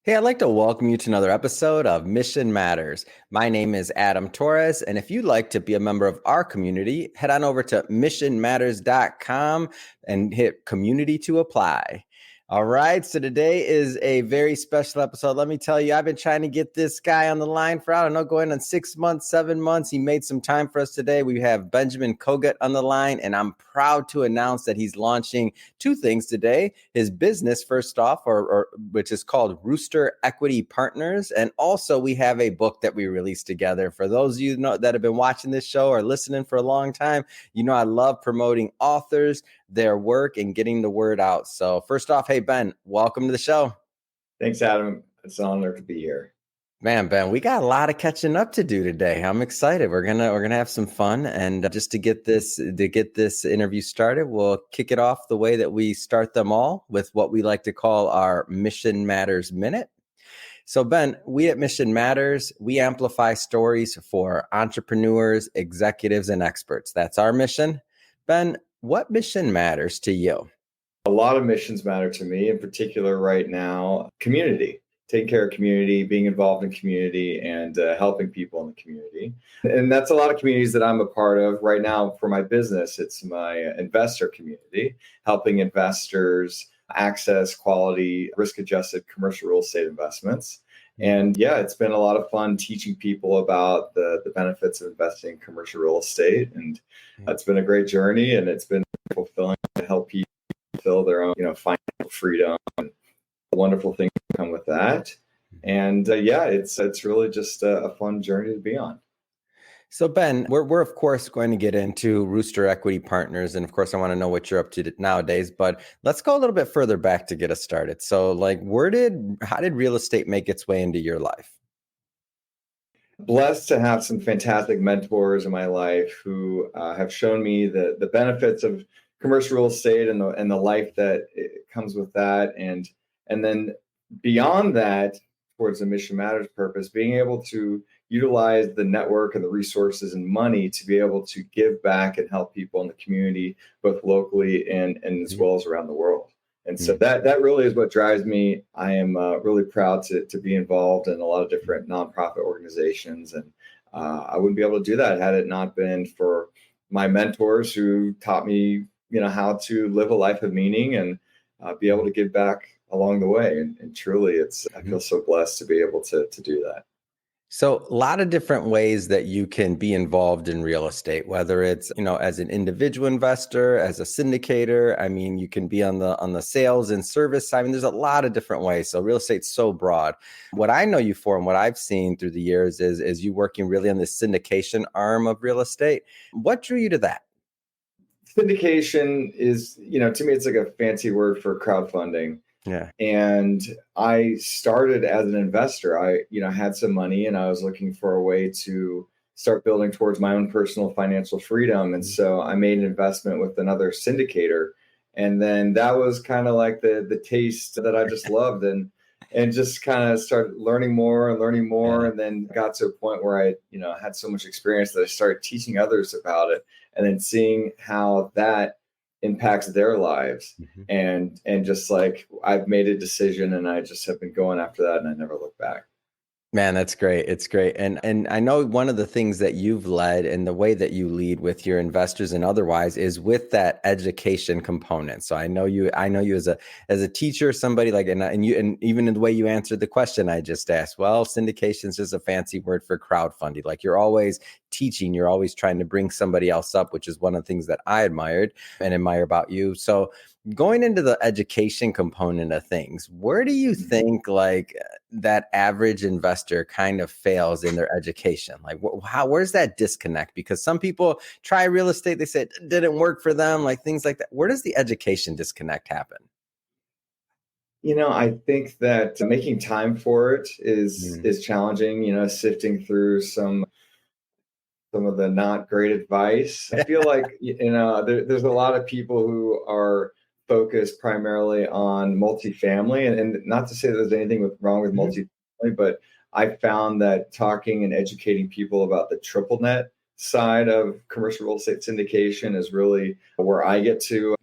Hey, I'd like to welcome you to another episode of Mission Matters. My name is Adam Torres, and if you'd like to be a member of our community, head on over to missionmatters.com and hit community to apply. All right, so today is a very special episode. Let me tell you, I've been trying to get this guy on the line for, I don't know, going on 6 months, 7 months. He made some time for us today. We have Benjamin Kogut on the line, and I'm proud to announce that he's launching two things today. His business, first off, which is called Rooster Equity Partners. And also we have a book that we released together. For those of you that have been watching this show or listening for a long time, you know I love promoting authors, their work, and getting the word out. So first off, hey, Ben, welcome to the show. Thanks, Adam. It's an honor to be here. Man, Ben, we got a lot of catching up to do today. I'm excited. We're gonna have some fun, and just to get this interview started, we'll kick it off the way that we start them all, with what we like to call our Mission Matters Minute. So, Ben, we at Mission Matters, we amplify stories for entrepreneurs, executives, and experts. That's our mission. Ben, what mission matters to you? A lot of missions matter to me, in particular right now, community. Taking care of community, being involved in community, and helping people in the community. And that's a lot of communities that I'm a part of right now. For my business, it's my investor community, helping investors access quality, risk-adjusted commercial real estate investments. And yeah, it's been a lot of fun teaching people about the benefits of investing in commercial real estate. And it's been a great journey, and it's been fulfilling to help people fulfill their own, financial freedom. And wonderful things come with that. And yeah, it's really just a fun journey to be on. So, Ben, we're of course going to get into Rooster Equity Partners, and of course I want to know what you're up to nowadays, but let's go a little bit further back to get us started. So, like, how did real estate make its way into your life? Blessed to have some fantastic mentors in my life who have shown me the benefits of commercial real estate and the life that comes with that, and then beyond that, towards the Mission Matters purpose, being able to utilize the network and the resources and money to be able to give back and help people in the community, both locally and as well as around the world. And so that really is what drives me. I am really proud to be involved in a lot of different nonprofit organizations. And I wouldn't be able to do that had it not been for my mentors who taught me, how to live a life of meaning and be able to give back along the way. And truly, I feel so blessed to be able to do that. So a lot of different ways that you can be involved in real estate, whether it's, as an individual investor, as a syndicator. I mean, you can be on the sales and service side. I mean, there's a lot of different ways. So real estate's so broad. What I know you for and what I've seen through the years is you working really on the syndication arm of real estate. What drew you to that? Syndication is, to me, it's like a fancy word for crowdfunding. Yeah. And I started as an investor. I, had some money and I was looking for a way to start building towards my own personal financial freedom. And so I made an investment with another syndicator. And then that was kind of like the taste that I just loved and just kind of started learning more. Yeah. And then got to a point where I, had so much experience that I started teaching others about it and then seeing how that impacts their lives. And just like I've made a decision and I just have been going after that and I never look back. Man, that's great. It's great. And I know one of the things that you've led and the way that you lead with your investors and otherwise is with that education component. So I know you as a teacher, somebody like, and even in the way you answered the question I just asked, well, syndication is just a fancy word for crowdfunding. Like, you're always teaching, you're always trying to bring somebody else up, which is one of the things that I admire about you. So going into the education component of things, where do you think like that average investor kind of fails in their education? Like, where's that disconnect? Because some people try real estate, they say it didn't work for them, like things like that. Where does the education disconnect happen? I think that making time for it is challenging, sifting through some of the not great advice. I feel like, there's a lot of people who are focused primarily on multifamily, and not to say that there's anything wrong with multifamily, but I found that talking and educating people about the triple net side of commercial real estate syndication is really where I get to,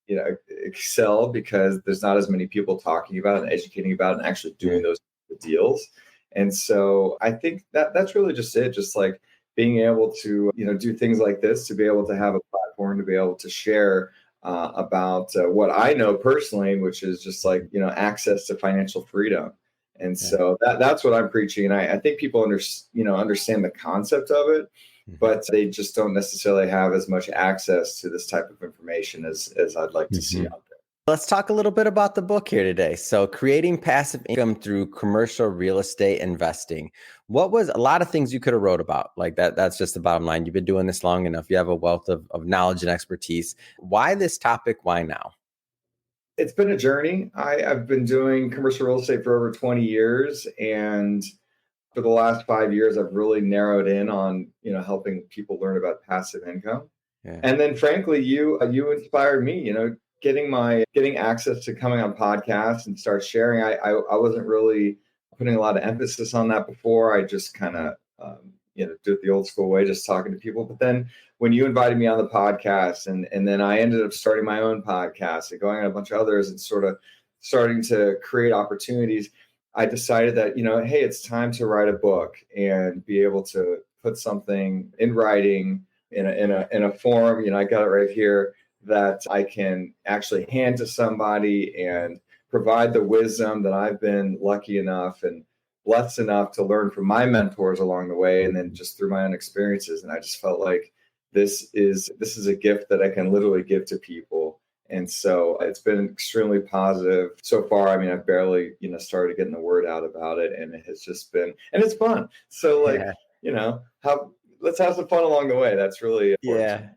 excel because there's not as many people talking about it and educating about it and actually doing those deals. And so I think that's really just it. Just like being able to, do things like this, to be able to have a platform, to be able to share about what I know personally, which is just like, access to financial freedom. And so that's what I'm preaching. And I think people understand the concept of it, but they just don't necessarily have as much access to this type of information as I'd like to see out there. Let's talk a little bit about the book here today. So, creating passive income through commercial real estate investing. What was a lot of things you could have wrote about like that? That's just the bottom line. You've been doing this long enough. You have a wealth of knowledge and expertise. Why this topic? Why now? It's been a journey. I've been doing commercial real estate for over 20 years. And for the last 5 years, I've really narrowed in on, helping people learn about passive income. Yeah. And then frankly, you inspired me, getting access to coming on podcasts and start sharing. I wasn't really putting a lot of emphasis on that before. I just kind of, do it the old school way, just talking to people. But then when you invited me on the podcast and then I ended up starting my own podcast and going on a bunch of others and sort of starting to create opportunities, I decided that, hey, it's time to write a book and be able to put something in writing in a form. I got it right here that I can actually hand to somebody and provide the wisdom that I've been lucky enough and blessed enough to learn from my mentors along the way, and then just through my own experiences. And I just felt like this is a gift that I can literally give to people. And so it's been extremely positive so far. I mean, I've barely, started getting the word out about it, and it has just been, and it's fun. So let's have some fun along the way. That's really important.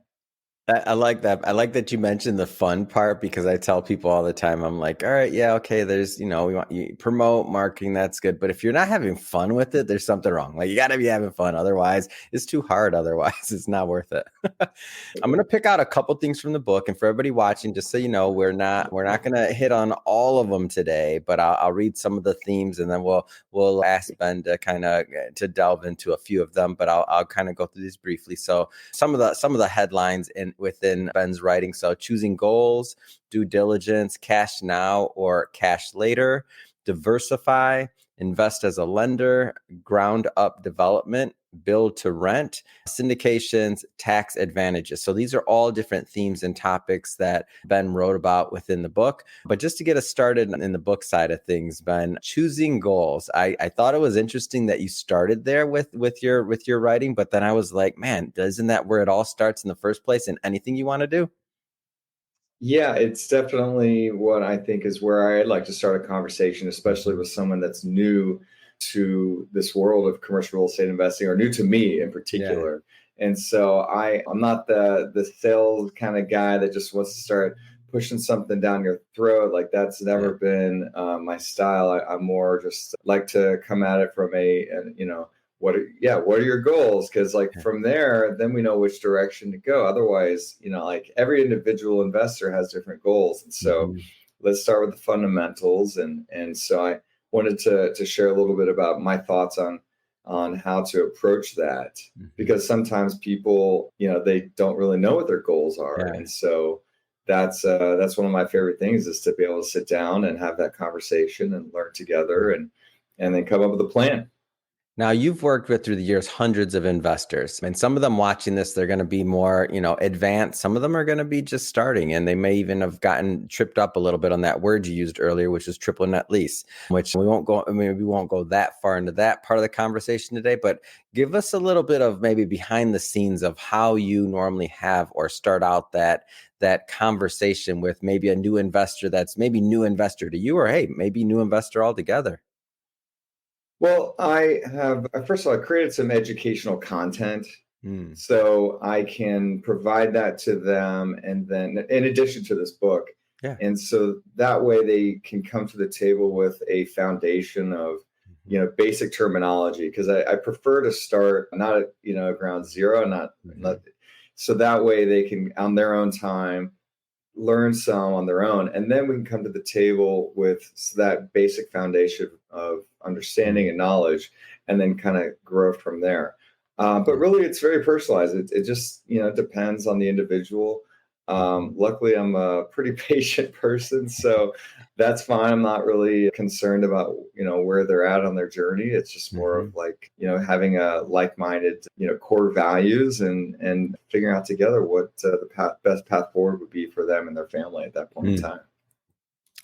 I like that. I like that you mentioned the fun part, because I tell people all the time, I'm like, all right, yeah, okay, there's, we want you promote marketing. That's good. But if you're not having fun with it, there's something wrong. Like, you got to be having fun. Otherwise, it's too hard. Otherwise, it's not worth it. I'm going to pick out a couple things from the book. And for everybody watching, just so you know, we're not going to hit on all of them today, but I'll read some of the themes, and then we'll ask Ben to delve into a few of them, but I'll kind of go through these briefly. So some of the headlines within Ben's writing. So choosing goals, due diligence, cash now or cash later, diversify, invest as a lender, ground up development, build to rent, syndications, tax advantages. So these are all different themes and topics that Ben wrote about within the book. But just to get us started in the book side of things, Ben, choosing goals. I thought it was interesting that you started there with your writing, but then I was like, man, isn't that where it all starts in the first place in anything you want to do? Yeah, it's definitely what I think is where I'd like to start a conversation, especially with someone that's new to this world of commercial real estate investing, or new to me in particular. Yeah. And so I'm not the sales kind of guy that just wants to start pushing something down your throat. Like, that's never been my style. I'm more just like to come at it from what are your goals? Because from there, then we know which direction to go. Otherwise, like every individual investor has different goals. And so let's start with the fundamentals. And so I wanted to share a little bit about my thoughts on how to approach that, because sometimes people, they don't really know what their goals are. Yeah. And so that's one of my favorite things, is to be able to sit down and have that conversation and learn together and then come up with a plan. Now, you've worked with, through the years, hundreds of investors, and some of them watching this, they're going to be more, advanced. Some of them are going to be just starting, and they may even have gotten tripped up a little bit on that word you used earlier, which is triple net lease, which we won't go that far into that part of the conversation today, but give us a little bit of maybe behind the scenes of how you normally have or start out that conversation with maybe a new investor that's maybe new investor to you, or, hey, maybe new investor altogether. Well, first of all, I created some educational content so I can provide that to them. And then in addition to this book, and so that way they can come to the table with a foundation of, basic terminology, because I prefer to start not at, ground zero, not so that way they can, on their own time, learn some on their own, and then we can come to the table with that basic foundation of understanding and knowledge, and then kind of grow from there. But really, it's very personalized. It just depends on the individual. Luckily, I'm a pretty patient person, so that's fine. I'm not really concerned about where they're at on their journey. It's just more of Mhm. like having a like-minded core values and figuring out together what the best path forward would be for them and their family at that point in Mm. time.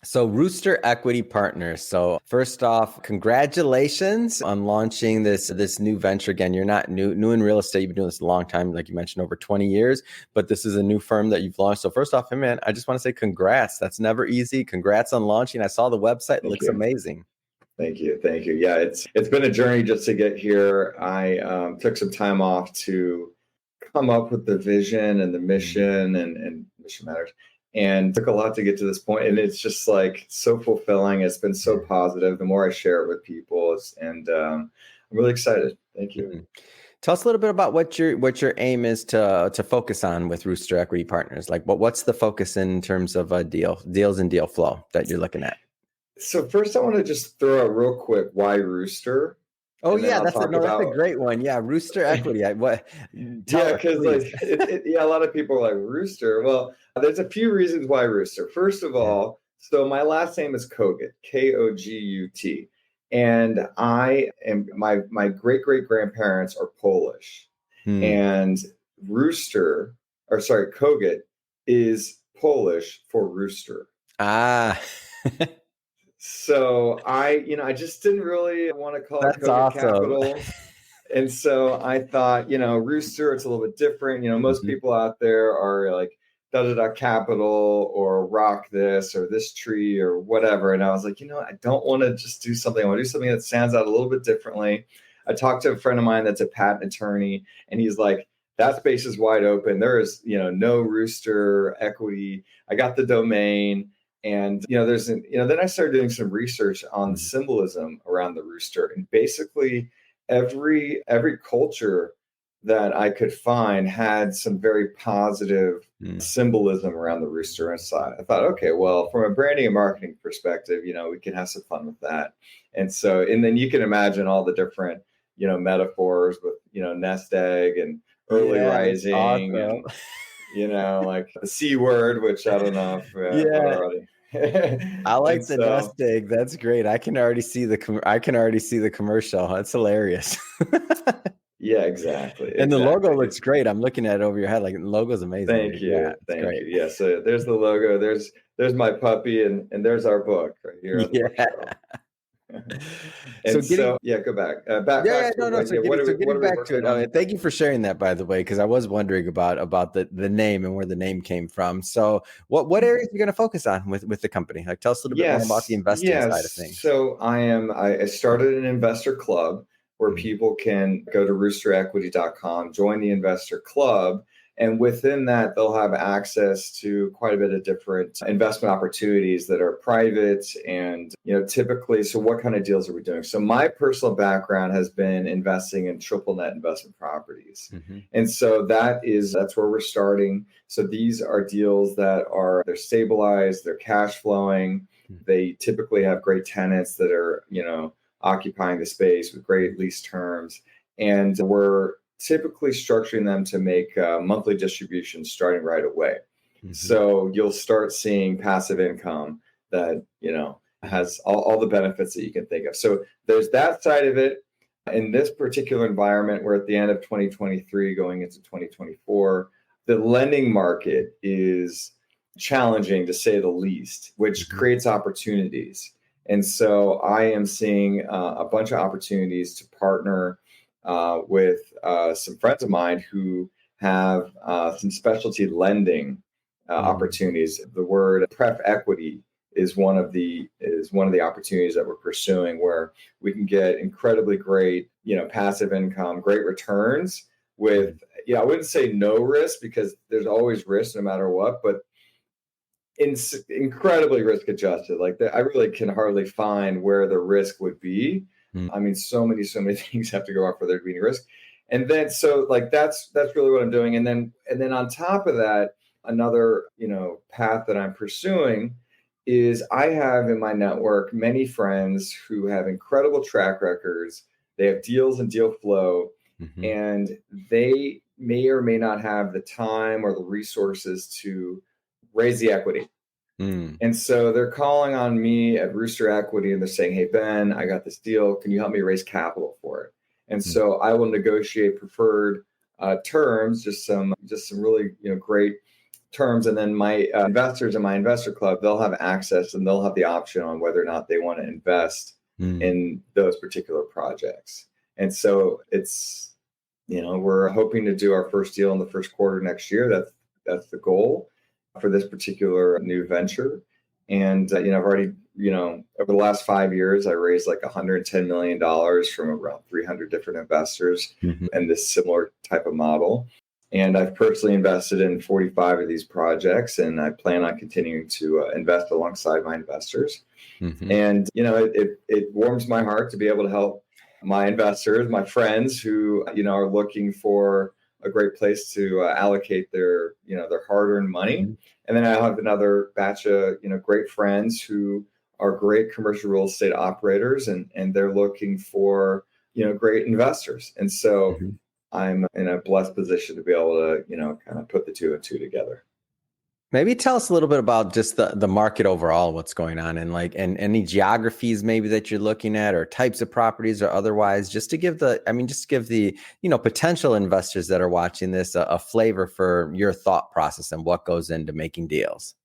So Rooster Equity Partners. So first off, congratulations on launching this new venture. Again, you're not new in real estate. You've been doing this a long time, like you mentioned, over 20 years, but this is a new firm that you've launched. So first off, hey man, I just want to say congrats. That's never easy. Congrats on launching. I saw the website. It Thank looks you. amazing. Thank you. Thank you. Yeah, it's been a journey just to get here. I took some time off to come up with the vision and the Mm. mission and mission matters, and took a lot to get to this point. And it's just like so fulfilling. It's been so positive. The more I share it with people, and I'm really excited. Thank you. Mm. Tell us a little bit about what your aim is to focus on with Rooster Equity Partners. Like what's the focus in terms of deals and deal flow that you're looking at? So first, I want to just throw out real quick why Rooster, Oh and then yeah, I'll talk that's a about. great one. Yeah, Rooster Equity. Tell Yeah, us, because please. like yeah, a lot of people are like Rooster. Well, there's a few reasons why Rooster. First of Yeah. all, so my last name is Kogut, Kogut, and I am my great great grandparents are Polish, Hmm. and Rooster, or sorry, Kogut is Polish for rooster. Ah, So I just didn't really want to call it that's Kogut awesome. Capital. And so I thought, Rooster, it's a little bit different. Most Mhm. people out there are like da da da capital or rock this or this tree or whatever. And I was like, I don't want to just do something. I want to do something that stands out a little bit differently. I talked to a friend of mine that's a patent attorney, and he's like, that space is wide open. There is, no Rooster equity. I got the domain. And then I started doing some research on the Mm, symbolism around the rooster, and basically every culture that I could find had some very positive mm. symbolism around the rooster inside. I thought, okay, well, from a branding and marketing perspective, we can have some fun with that. And then you can imagine all the different, metaphors with, nest egg and early Yeah, that's rising awesome. and, like the C word, which I don't know if I've Yeah, already. I And like the so, nest egg. That's great. I can already see the commercial. That's hilarious. yeah, exactly, And the exactly. logo looks great. I'm looking at it over your head. Like the logo's amazing, Thank dude. Yeah, you. it's Thank great. you. Yeah. So there's the logo. There's my puppy, and there's our book right here on the Yeah. bookshelf. So And getting so yeah, go back. Yeah, Back to no, no. yeah. So What getting are we back to working it. on? Thank you for sharing that, by the way, because I was wondering about the name and where the name came from. So, what Mhm. areas are you going to focus on with the company? Like, tell us a little bit more about the Yes, investing side of yes. things. So I started an investor club where Mm, people can go to roosterequity.com, join the investor club, and within that they'll have access to quite a bit of different investment opportunities that are private and typically. So what kind of deals are we doing? So my personal background has been investing in triple net investment properties. mhm, And so that's where we're starting. So these are deals they're stabilized, they're cash flowing, mm, they typically have great tenants that are, occupying the space with great lease terms. And we're typically structuring them to make monthly distributions starting right away. mhm, So you'll start seeing passive income that, has all the benefits that you can think of. So there's that side of it. In this particular environment, we're at the end of 2023 going into 2024. The lending market is challenging to say the least, which mhm, creates opportunities. And so I am seeing a bunch of opportunities to partner with some friends of mine who have some specialty lending mm, opportunities. The word pref equity is one of the opportunities that we're pursuing, where we can get incredibly great passive income, great returns with, mm, I wouldn't say no risk, because there's always risk no matter what, but incredibly risk adjusted. Like I really can hardly find where the risk would be. mm, I mean, so many things have to go off for there to be any risk. And then so like that's really what I'm doing. And then on top of that, another path that I'm pursuing is I have in my network many friends who have incredible track records. They have deals and deal flow, mhm, and they may or may not have the time or the resources to raise the equity. Mm, And so they're calling on me at Rooster Equity and they're saying, "Hey, Ben, I got this deal. Can you help me raise capital for it?" And mm, so I will negotiate preferred terms, just some really great terms. And then my investors in my investor club, they'll have access and they'll have the option on whether or not they want to invest mm. in those particular projects. And so we're hoping to do our first deal in the first quarter next year. That's the goal for this particular new venture. And I've already, over the last 5 years, I raised like $110 million from around 300 different investors Mhm, in this similar type of model. And I've personally invested in 45 of these projects, and I plan on continuing to invest alongside my investors. mhm, And it warms my heart to be able to help my investors, my friends who are looking for a great place to allocate their hard-earned money. mhm, And then I have another batch of great friends who are great commercial real estate operators, and they're looking for great investors. And so mhm. I'm in a blessed position to be able to kind of put the two and two together. Maybe tell us a little bit about just the market overall, what's going on, and any geographies maybe that you're looking at, or types of properties or otherwise, just to give the potential investors that are watching this a flavor for your thought process and what goes into making deals.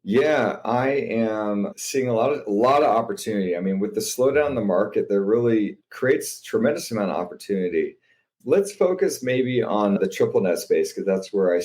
Yeah, I am seeing a lot of opportunity. I mean, with the slowdown in the market, there really creates tremendous amount of opportunity. Let's focus maybe on the triple net space because that's where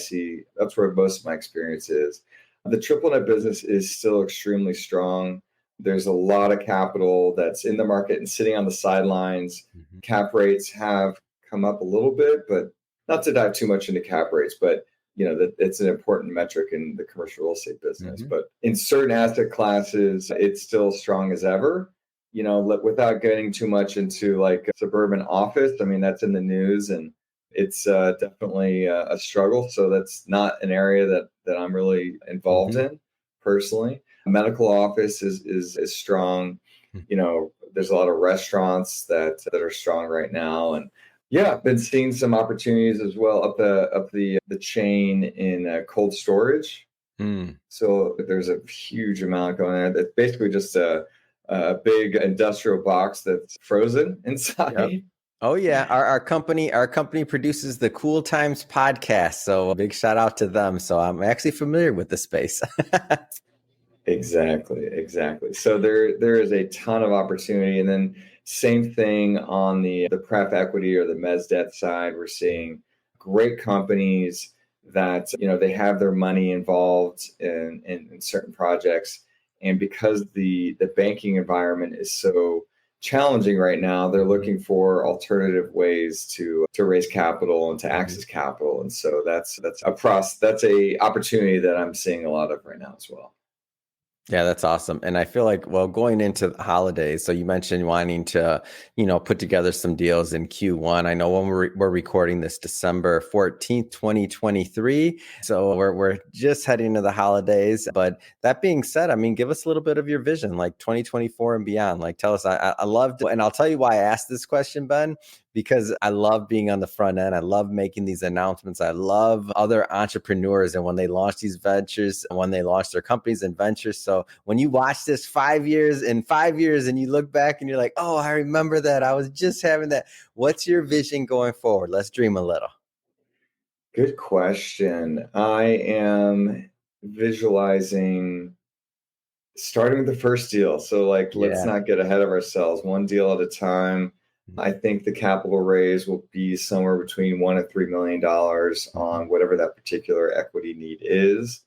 most of my experience is. The triple net business is still extremely strong. There's a lot of capital that's in the market and sitting on the sidelines. Mhm, Cap rates have come up a little bit, but not to dive too much into cap rates, but that it's an important metric in the commercial real estate business. mhm, But in certain asset classes, it's still strong as ever. Without getting too much into like suburban office, I mean that's in the news and it's definitely a struggle. So that's not an area that I'm really involved mhm, in personally. Medical office is strong. mhm. There's a lot of restaurants that are strong right now, and yeah, I've been seeing some opportunities as well up the chain in cold storage. Mm. So there's a huge amount going there. That's basically just a big industrial box that's frozen Yep. inside. Oh yeah, our company produces the Cool Times podcast, so a big shout out to them. So I'm actually familiar with the space. Exactly, exactly. So there is a ton of opportunity, and then same thing on the pref equity or the mezz debt side. We're seeing great companies that they have their money involved in certain projects, and because the banking environment is so challenging right now, they're Mhm, looking for alternative ways to raise capital and to mhm. access capital, and so that's a opportunity that I'm seeing a lot of right now as well. Yeah, that's awesome. And I feel like, well, going into the holidays, so you mentioned wanting to, put together some deals in Q1. I know when we're recording this December 14th, 2023. So we're just heading into the holidays. But that being said, I mean, give us a little bit of your vision, like 2024 and beyond. Like tell us, I loved, and I'll tell you why I asked this question, Ben, because I love being on the front end. I love making these announcements. I love other entrepreneurs and when they launch these ventures, when they launch their companies and ventures. So when you watch this 5 years and you look back and you're like, oh, I remember that. I was just having that. What's your vision going forward? Let's dream a little. Good question. I am visualizing starting with the first deal. So, like, let's Yeah. not get ahead of ourselves. One deal at a time. I think the capital raise will be somewhere between $1 and $3 million Mhm. on whatever that particular equity need is.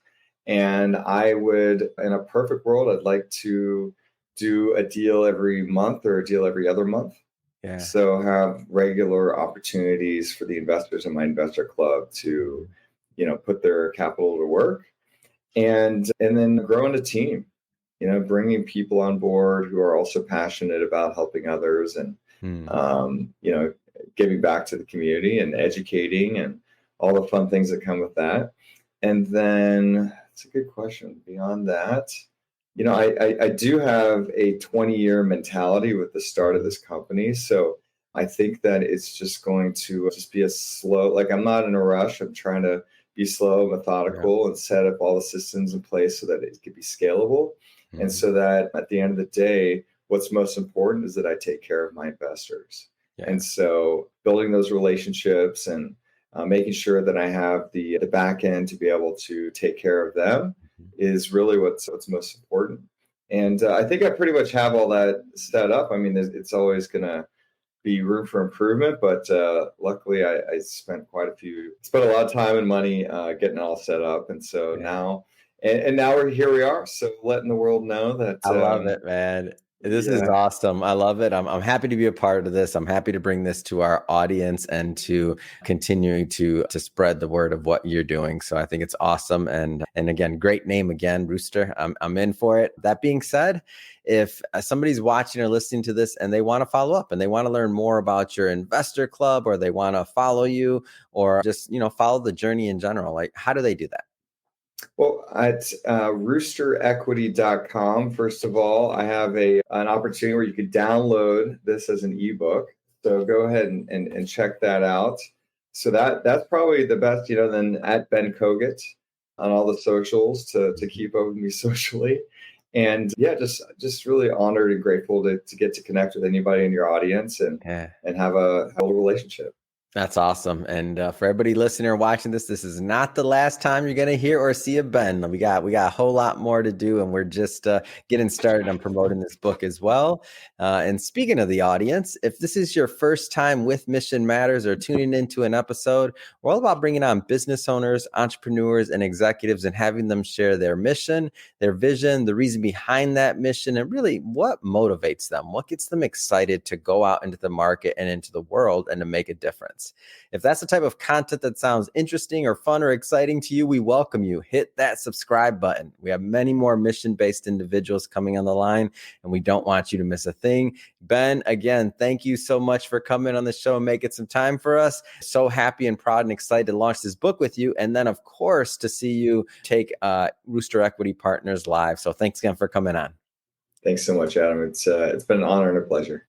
And I would, in a perfect world, I'd like to do a deal every month or a deal every other month. Yeah. So have regular opportunities for the investors in my investor club to, Mhm. put their capital to work and then growing a team, bringing people on board who are also passionate about helping others and, Hmm. um, you know, giving back to the community and educating and all the fun things that come with that. And then it's a good question. Beyond that, I do have a 20-year mentality with the start of Mhm. this company. So I think that it's just going to just be a slow, like I'm not in a rush. I'm trying to be slow, Yeah. methodical, and set up all the systems in place so that it could be scalable. And Mhm. so that at the end of the day, what's most important is that I take care of my investors. Yeah. And so building those relationships and making sure that I have the back end to be able to take care of them Mhm. is really what's most important. And I think I pretty much have all that set up. I mean, it's always going to be room for improvement, but luckily I spent a lot of time and money getting it all set up. And so Yeah. now, and now here we are. So letting the world know that, I love it, man. This is yeah, awesome. I love it. I'm happy to be a part of this. I'm happy to bring this to our audience and to continuing to spread the word of what you're doing. So I think it's awesome. And again, great name again, Rooster. I'm in for it. That being said, if somebody's watching or listening to this and they want to follow up and they want to learn more about your investor club, or they want to follow you, or just, follow the journey in general, like, how do they do that? well, at roosterequity.com, first of all, I have an opportunity where you could download this as an ebook. So go ahead and check that out. So that's probably the best, then at Ben Kogut on all the socials to keep up with me socially. And yeah, just really honored and grateful to get to connect with anybody in your audience Yeah. and have a relationship. That's awesome. And for everybody listening or watching this is not the last time you're going to hear or see a Ben. We got a whole lot more to do, and we're just getting started on promoting this book as well. And speaking of the audience, if this is your first time with Mission Matters or tuning into an episode, we're all about bringing on business owners, entrepreneurs, and executives and having them share their mission, their vision, the reason behind that mission, and really what motivates them, what gets them excited to go out into the market and into the world and to make a difference. If that's the type of content that sounds interesting or fun or exciting to you, we welcome you. Hit that subscribe button. We have many more mission-based individuals coming on the line, and we don't want you to miss a thing. Ben, again, thank you so much for coming on the show and making some time for us. So happy and proud and excited to launch this book with you. And then, of course, to see you take Rooster Equity Partners live. So thanks again for coming on. Thanks so much, Adam. It's been an honor and a pleasure.